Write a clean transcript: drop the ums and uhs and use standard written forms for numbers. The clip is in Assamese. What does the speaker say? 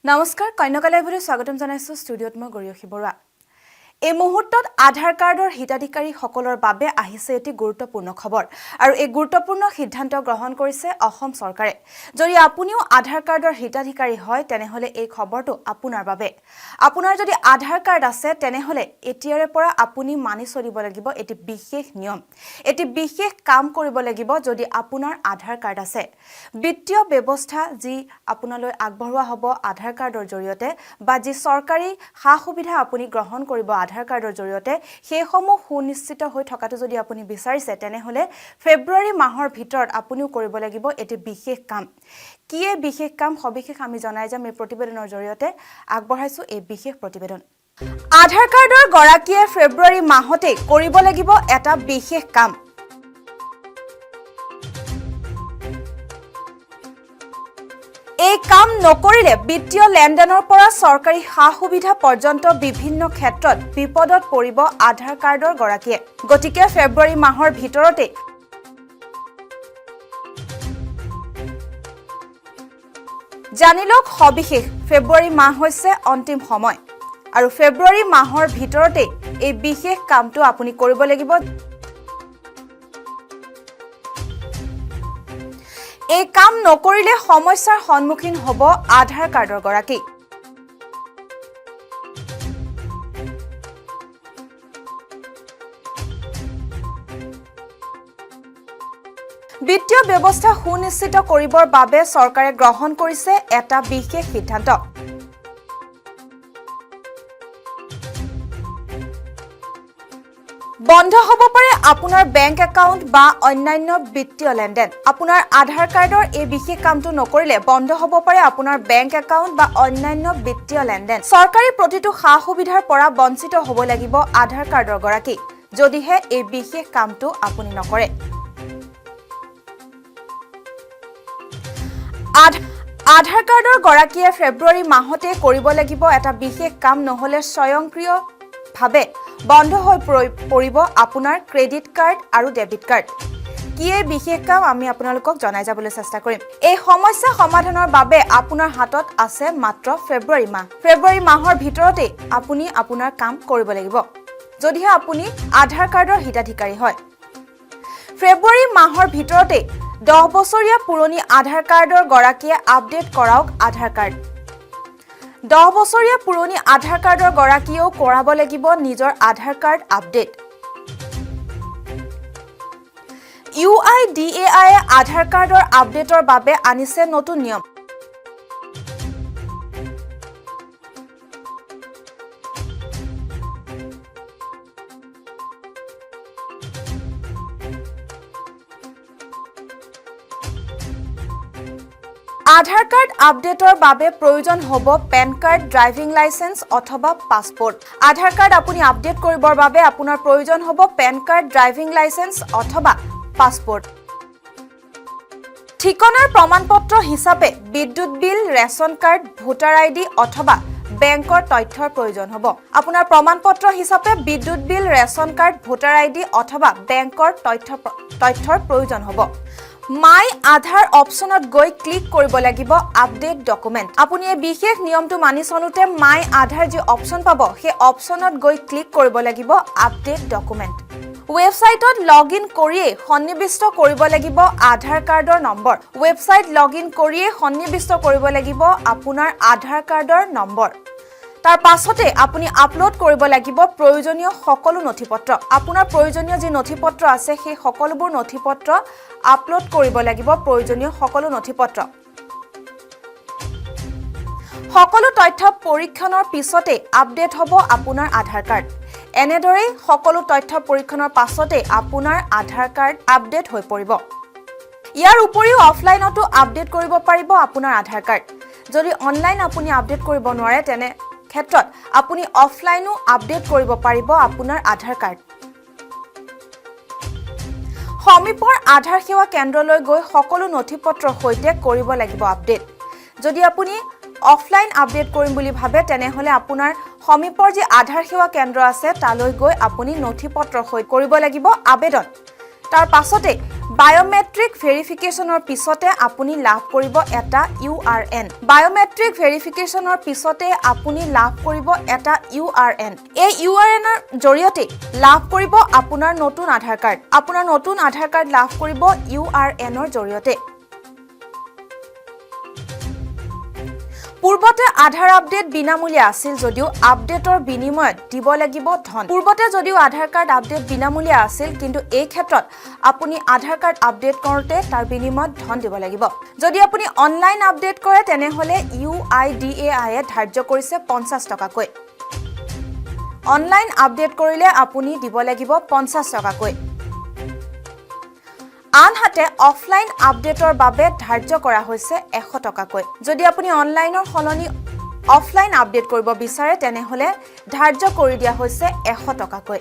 নমস্কাৰ কন্যকা লাইভলৈ স্বাগতম জনাইছো ষ্টুডিঅত মই গৰিয়সী বৰুৱা এই মুহূৰ্তত আধাৰ কাৰ্ডৰ হিতাধিকাৰী সকলৰ বাবে আহিছে এটি গুৰুত্বপূৰ্ণ খবৰ আৰু এই গুৰুত্বপূৰ্ণ সিদ্ধান্ত গ্ৰহণ কৰিছে অসম চৰকাৰে যদি আপুনিও আধাৰ কাৰ্ডৰ হিতাধিকাৰী হয় তেনেহলে এই খবৰটো আপোনাৰ বাবে আপোনাৰ যদি আধাৰ কাৰ্ড আছে তেনেহলে এতিয়াৰে পৰা আপুনি মানি চলিব লাগিব এটি বিশেষ নিয়ম এটি বিশেষ কাম কৰিব লাগিব যদি আপোনাৰ আধাৰ কাৰ্ড আছে বিত্তীয় ব্যৱস্থা যি আপোনালৈ আগবঢ়োৱা হ'ব আধাৰ কাৰ্ডৰ জৰিয়তে বা যি চৰকাৰী সা সুবিধা আপুনি গ্ৰহণ কৰিব আধাৰ কাৰ্ডৰ জৰিয়তে সেইসমূহ সুনিশ্চিত হৈ থকাটো যদি আপুনি বিচাৰিছে তেনেহলে ফেব্ৰুৱাৰী মাহৰ ভিতৰত আপুনিও কৰিব লাগিব এটি বিশেষ কাম কি এই বিশেষ কাম সবিশেষ আমি জনাই যাম এই প্ৰতিবেদনৰ জৰিয়তে আগবঢ়াইছো এই বিশেষ প্ৰতিবেদন আধাৰ কাৰ্ডৰ গৰাকীয়ে ফেব্ৰুৱাৰী মাহতে কৰিব লাগিব এটা বিশেষ কাম এই কাম নকৰিলে বিত্তীয় লেনদেনৰ পৰা চৰকাৰী সা সুবিধা পৰ্যন্ত বিভিন্ন ক্ষেত্ৰত বিপদত পৰিব আধাৰ কাৰ্ডৰ গৰাকীয়ে গতিকে ফেব্ৰুৱাৰী মাহৰ ভিতৰতে জানিলক সবিশেষ ফেব্ৰুৱাৰী মাহ হৈছে অন্তিম সময় আৰু ফেব্ৰুৱাৰী মাহৰ ভিতৰতে এই বিশেষ কামটো আপুনি কৰিব লাগিব এই কাম নকৰিলে সমস্যাৰ সন্মুখীন হ'ব আধাৰ কাৰ্ডৰ গৰাকী বিত্তীয় ব্যৱস্থা সুনিশ্চিত কৰিবৰ বাবে চৰকাৰে গ্ৰহণ কৰিছে এটা বিশেষ সিদ্ধান্ত বন্ধ হ'ব পাৰে আপোনাৰ বেংক একাউণ্ট বা অন্যান্য বিত্তীয় লেনদেন আপোনাৰ আধাৰ কাৰ্ডৰ এই বিশেষ কামটো নকৰিলে বন্ধ হ'ব পাৰে আপোনাৰ বেংক একাউণ্ট বা অন্যান্য বিত্তীয় লেনদেন চৰকাৰী প্ৰতিটো সা সুবিধাৰ পৰা বঞ্চিত হ'ব লাগিব আধাৰ কাৰ্ডৰ গৰাকী যদিহে এই বিশেষ কামটো আপুনি নকৰে আধাৰ কাৰ্ডৰ গৰাকীয়ে ফেব্ৰুৱাৰী মাহতে কৰিব লাগিব এটা বিশেষ কাম নহলে স্বয়ংক্ৰিয়ভাৱে বন্ধ হৈ পৰিব আপোনাৰ ক্ৰেডিট কাৰ্ড আৰু ডেবিট কাৰ্ড কি এই বিশেষ কাম আমি আপোনালোকক জনাই যাবলৈ চেষ্টা কৰিম এই সমস্যা সমাধানৰ বাবে আপোনাৰ হাতত আছে মাত্ৰ ফেব্ৰুৱাৰী মাহৰ ভিতৰতে আপুনি আপোনাৰ কাম কৰিব লাগিব যদিহে আপুনি আধাৰ কাৰ্ডৰ হিতাধিকাৰী হয় ফেব্ৰুৱাৰী মাহৰ ভিতৰতে 10 বছৰীয়া পুৰণি আধাৰ কাৰ্ডৰ গৰাকীয়ে আপডেট কৰাওক আধাৰ কাৰ্ড 10 বছৰীয়া পুৰণি আধাৰ কাৰ্ডৰ গৰাকীয়েও কৰাব লাগিব নিজৰ আধাৰ কাৰ্ড আপডেট UIDAI আধাৰ কাৰ্ডৰ আপডেটৰ বাবে আনিছে নতুন নিয়ম আধাৰ কাৰ্ড আপডেটৰ বাবে প্ৰয়োজন হ'ব পেন কাৰ্ড ড্ৰাইভিং লাইসেন্স অথবা পাছপোৰ্ট আধাৰ কাৰ্ড আপুনি আপডেট কৰিবৰ বাবে আপোনাৰ প্ৰয়োজন হ'ব পেন কাৰ্ড ড্ৰাইভিং লাইসেন্স অথবা পাছপোৰ্ট ঠিকনাৰ প্ৰমাণপত্ৰ হিচাপে বিদ্যুৎ বিল ৰেচন কাৰ্ড ভোটাৰ আইডি অথবা বেংকৰ তথ্যৰ প্ৰয়োজন হ'ব আপোনাৰ প্ৰমাণপত্ৰ হিচাপে বিদ্যুৎ বিল ৰেচন কাৰ্ড ভোটাৰ আইডি অথবা বেংকৰ তথ্যৰ প্ৰয়োজন হ'ব মাই আধাৰ অপচনত গৈ ক্লিক কৰিব লাগিব আপডেট ডকুমেন্ট আপুনি এই বিশেষ নিয়মটো মানি চলোতে মাই আধাৰ যি অপচন পাব সেই অপচনত গৈ ক্লিক কৰিব লাগিব আপডেট ডকুমেন্ট ৱেবছাইটত লগইন কৰিয়ে সন্নিবিষ্ট কৰিব লাগিব আধাৰ কাৰ্ডৰ নম্বৰ ৱেবছাইট লগইন কৰিয়ে সন্নিবিষ্ট কৰিব লাগিব আপোনাৰ আধাৰ কাৰ্ডৰ নম্বৰ তাৰ পাছতে আপুনি আপলোড কৰিব লাগিব প্ৰয়োজনীয় সকলো নথিপত্ৰ আপোনাৰ প্ৰয়োজনীয় যি নথিপত্ৰ আছে সেই সকলোবোৰ নথিপত্ৰ আপলোড কৰিব লাগিব প্ৰয়োজনীয় সকলো নথিপত্ৰ সকলো তথ্য পৰীক্ষণৰ পিছতে আপডেট হ'ব আপোনাৰ আধাৰ কাৰ্ড এনেদৰে সকলো তথ্য পৰীক্ষণৰ পাছতে আপোনাৰ আধাৰ কাৰ্ড আপডেট হৈ পৰিব ইয়াৰ উপৰিও অফলাইনতো আপডেট কৰিব পাৰিব আপোনাৰ আধাৰ কাৰ্ড যদি অনলাইন আপুনি আপডেট কৰিব নোৱাৰে তেনে ক্ষেত্ৰত আপুনি অফলাইনো আপডেট কৰিব পাৰিব আপোনাৰ আধাৰ কাৰ্ড সমীপৰ আধাৰ সেৱা কেন্দ্ৰলৈ গৈ সকলো নথিপত্ৰৰ সৈতে কৰিব লাগিব আপডেট যদি আপুনি অফলাইন আপডেট কৰিম বুলি ভাবে তেনেহলে আপোনাৰ সমীপৰ যি আধাৰ সেৱা কেন্দ্ৰ আছে তালৈ গৈ আপুনি নথিপত্ৰৰ সৈতে কৰিব লাগিব আবেদন তাৰ পাছতে বায়োমেট্ৰিক ভেৰিফিকেশ্যনৰ পিছতে আপুনি লাভ কৰিব এটা URN বায়োমেট্ৰিক ভেৰিফিকেশ্যনৰ পিছতে আপুনি লাভ কৰিব এটা URN এই URNৰ জৰিয়তে লাভ কৰিব আপোনাৰ নতুন আধাৰ কাৰ্ড আপোনাৰ নতুন আধাৰ কাৰ্ড লাভ কৰিব URNৰ জৰিয়তে পূৰ্বতে আধাৰ আপডেট বিনামূলীয়া আছিল যদিও আপডেটৰ বিনিময়ত দিব লাগিব ধন পূৰ্বতে যদিও আধাৰ কাৰ্ড আপডেট বিনামূলীয়া আছিল কিন্তু এই ক্ষেত্ৰত আপুনি আধাৰ কাৰ্ড আপডেট কৰোঁতে তাৰ বিনিময়ত ধন দিব লাগিব যদি আপুনি অনলাইন আপডেট কৰে তেনেহলে UIDAI এ ধাৰ্য কৰিছে 50 টকাকৈ অনলাইন আপডেট কৰিলে আপুনি দিব লাগিব 50 টকাকৈ আনহাতে অফলাইন আপডেটৰ বাবে ধাৰ্য কৰা হৈছে 100 টকাকৈ যদি আপুনি অনলাইনৰ সলনি অফলাইন আপডেট কৰিব বিচাৰে তেনেহলে ধাৰ্য কৰি দিয়া হৈছে 100 টকাকৈ